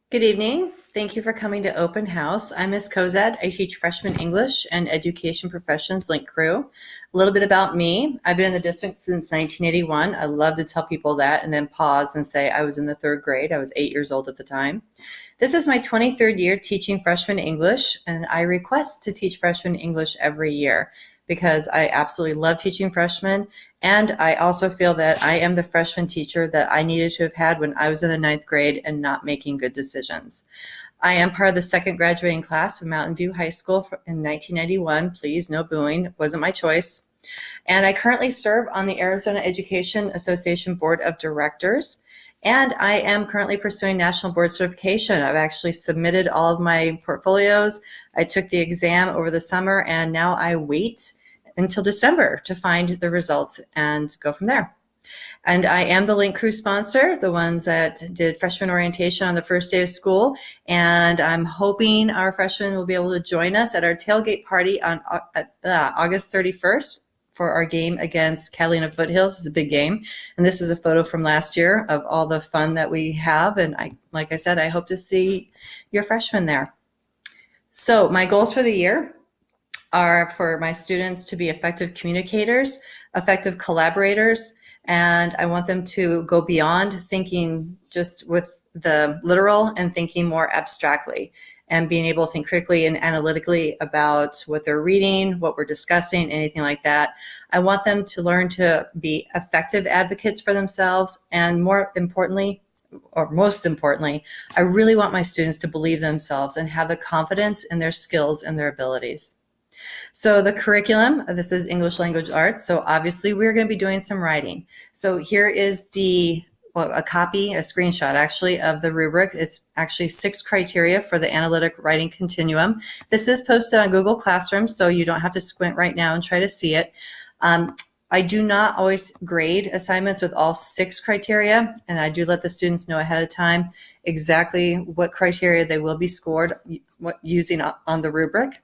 Good evening. Thank you for coming to Open House. I'm Ms. Cozad. I teach freshman English and Education Professions Link Crew. A little bit about me. I've been in the district since 1981. I love to tell people that and then pause and say I was in the third grade. I was 8 years old at the time. This is my 23rd year teaching freshman English, and I request to teach freshman English every year because I absolutely love teaching freshmen. And I also feel that I am the freshman teacher that I needed to have had when I was in the ninth grade and not making good decisions. I am part of the second graduating class of Mountain View High School in 1991. Please, no booing. It wasn't my choice. And I currently serve on the Arizona Education Association Board of Directors. And I am currently pursuing national board certification. I've actually submitted all of my portfolios. I took the exam over the summer, and now I wait until December to find the results and go from there. And I am the Link Crew sponsor, the ones that did freshman orientation on the first day of school. And I'm hoping our freshmen will be able to join us at our tailgate party on August 31st for our game against Catalina Foothills. It's a big game. And this is a photo from last year of all the fun that we have. And like I said, I hope to see your freshmen there. So my goals for the year are for my students to be effective communicators, effective collaborators, and I want them to go beyond thinking just with the literal and thinking more abstractly and being able to think critically and analytically about what they're reading, what we're discussing, anything like that. I want them to learn to be effective advocates for themselves, and more importantly, or most importantly, I really want my students to believe themselves and have the confidence in their skills and their abilities. So the curriculum, this is English Language Arts. So obviously we're going to be doing some writing. So here is a screenshot actually of the rubric. It's actually 6 criteria for the analytic writing continuum. This is posted on Google Classroom, so you don't have to squint right now and try to see it. I do not always grade assignments with all 6 criteria, and I do let the students know ahead of time exactly what criteria they will be scored using on the rubric.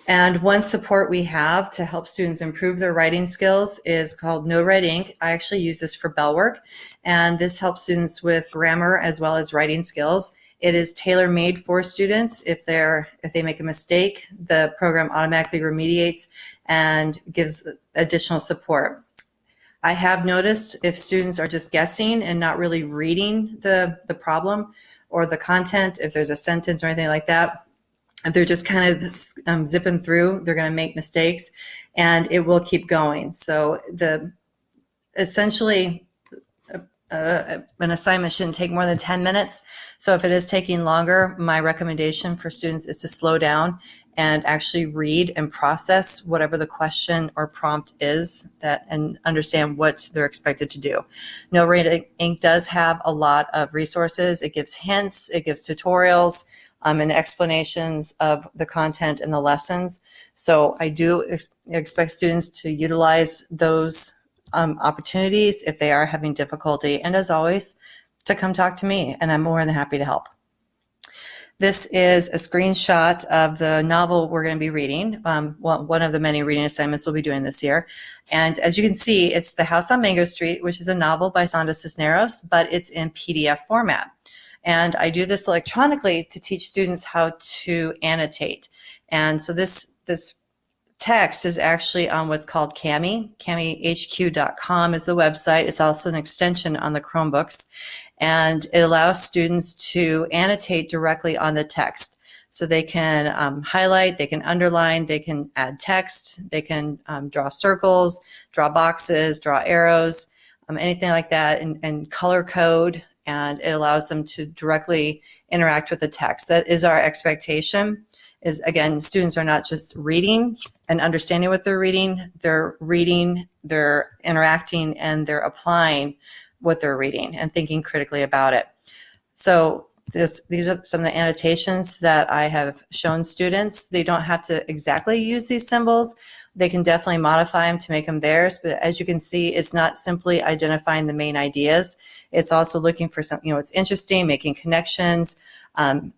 And one support we have to help students improve their writing skills is called No Red Ink. I actually use this for bell work, and this helps students with grammar as well as writing skills. It is tailor-made for students. If they make a mistake, the program automatically remediates and gives additional support. I have noticed if students are just guessing and not really reading the problem or the content, if there's a sentence or anything like that, if they're just kind of zipping through, they're going to make mistakes, and it will keep going. So essentially, an assignment shouldn't take more than 10 minutes. So if it is taking longer, my recommendation for students is to slow down and actually read and process whatever the question or prompt is and understand what they're expected to do. No Red Ink does have a lot of resources. It gives hints, it gives tutorials, and explanations of the content and the lessons. So I do expect students to utilize those opportunities if they are having difficulty. And as always, to come talk to me, and I'm more than happy to help. This is a screenshot of the novel we're going to be reading. One of the many reading assignments we'll be doing this year. And as you can see, it's The House on Mango Street, which is a novel by Sandra Cisneros, but it's in PDF format. And I do this electronically to teach students how to annotate. And so this text is actually on what's called Cami. CamiHQ.com is the website. It's also an extension on the Chromebooks. And it allows students to annotate directly on the text. So they can highlight, they can underline, they can add text, they can draw circles, draw boxes, draw arrows, anything like that, and color code. And it allows them to directly interact with the text. That is our expectation. Is again, students are not just reading and understanding what they're reading, they're interacting, and they're applying what they're reading and thinking critically about it. So these are some of the annotations that I have shown students. They don't have to exactly use these symbols. They can definitely modify them to make them theirs, but as you can see, it's not simply identifying the main ideas. It's also looking for something, it's interesting, making connections,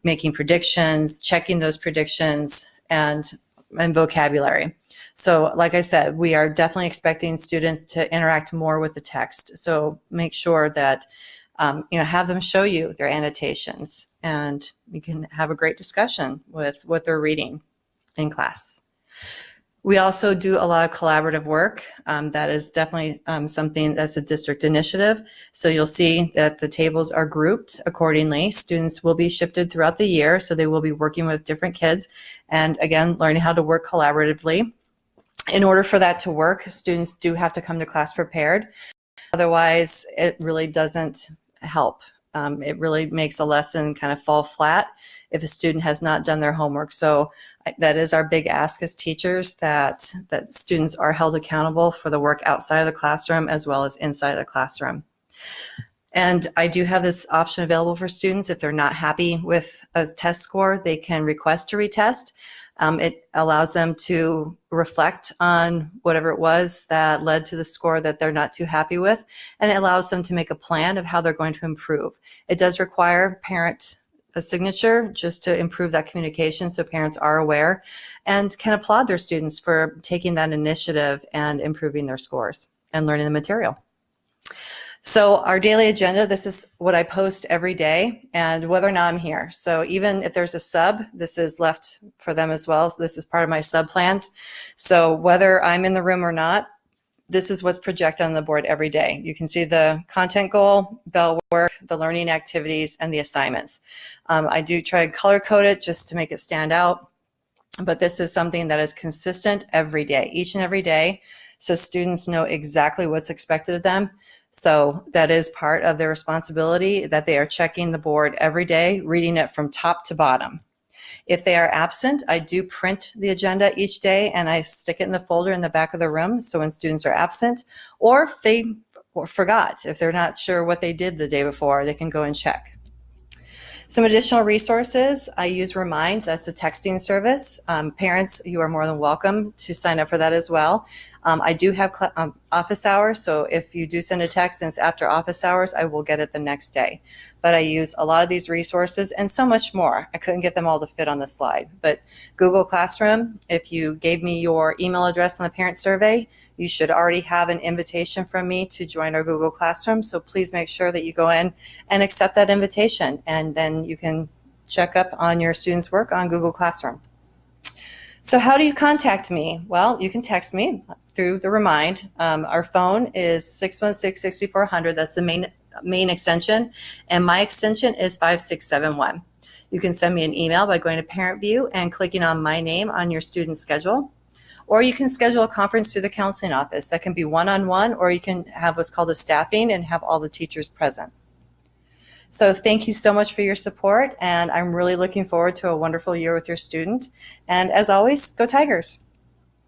making predictions, checking those predictions, and vocabulary. So like I said, we are definitely expecting students to interact more with the text. So make sure that Have them show you their annotations, and you can have a great discussion with what they're reading in class. We also do a lot of collaborative work. That is definitely something that's a district initiative. So you'll see that the tables are grouped accordingly. Students will be shifted throughout the year, so they will be working with different kids and, again, learning how to work collaboratively. In order for that to work, students do have to come to class prepared. Otherwise, it really doesn't help. It really makes a lesson kind of fall flat if a student has not done their homework. So that is our big ask as teachers, that students are held accountable for the work outside of the classroom as well as inside of the classroom. And I do have this option available for students. If they're not happy with a test score, they can request to retest. It allows them to reflect on whatever it was that led to the score that they're not too happy with, and it allows them to make a plan of how they're going to improve. It does require a signature just to improve that communication, so parents are aware and can applaud their students for taking that initiative and improving their scores and learning the material. So our daily agenda, this is what I post every day and whether or not I'm here. So even if there's a sub, this is left for them as well. So this is part of my sub plans. So whether I'm in the room or not, this is what's projected on the board every day. You can see the content goal, bell work, the learning activities, and the assignments. I do try to color code it just to make it stand out. But this is something that is consistent every day, each and every day. So students know exactly what's expected of them. So that is part of their responsibility, that they are checking the board every day, reading it from top to bottom. If they are absent, I do print the agenda each day and I stick it in the folder in the back of the room. So when students are absent, or if they forgot, if they're not sure what they did the day before, they can go and check. Some additional resources, I use Remind, that's the texting service. Parents, you are more than welcome to sign up for that as well. I do have office hours, so if you do send a text and it's after office hours, I will get it the next day. But I use a lot of these resources and so much more. I couldn't get them all to fit on the slide. But Google Classroom, if you gave me your email address on the parent survey, you should already have an invitation from me to join our Google Classroom. So please make sure that you go in and accept that invitation, and then you can check up on your students' work on Google Classroom. So how do you contact me? Well, you can text me through the Remind. Our phone is 616-6400. That's the main extension, and my extension is 5671. You can send me an email by going to Parent View and clicking on my name on your student schedule, or you can schedule a conference through the counseling office. That can be one-on-one, or you can have what's called a staffing and have all the teachers present. So thank you so much for your support, and I'm really looking forward to a wonderful year with your student. And as always, go Tigers!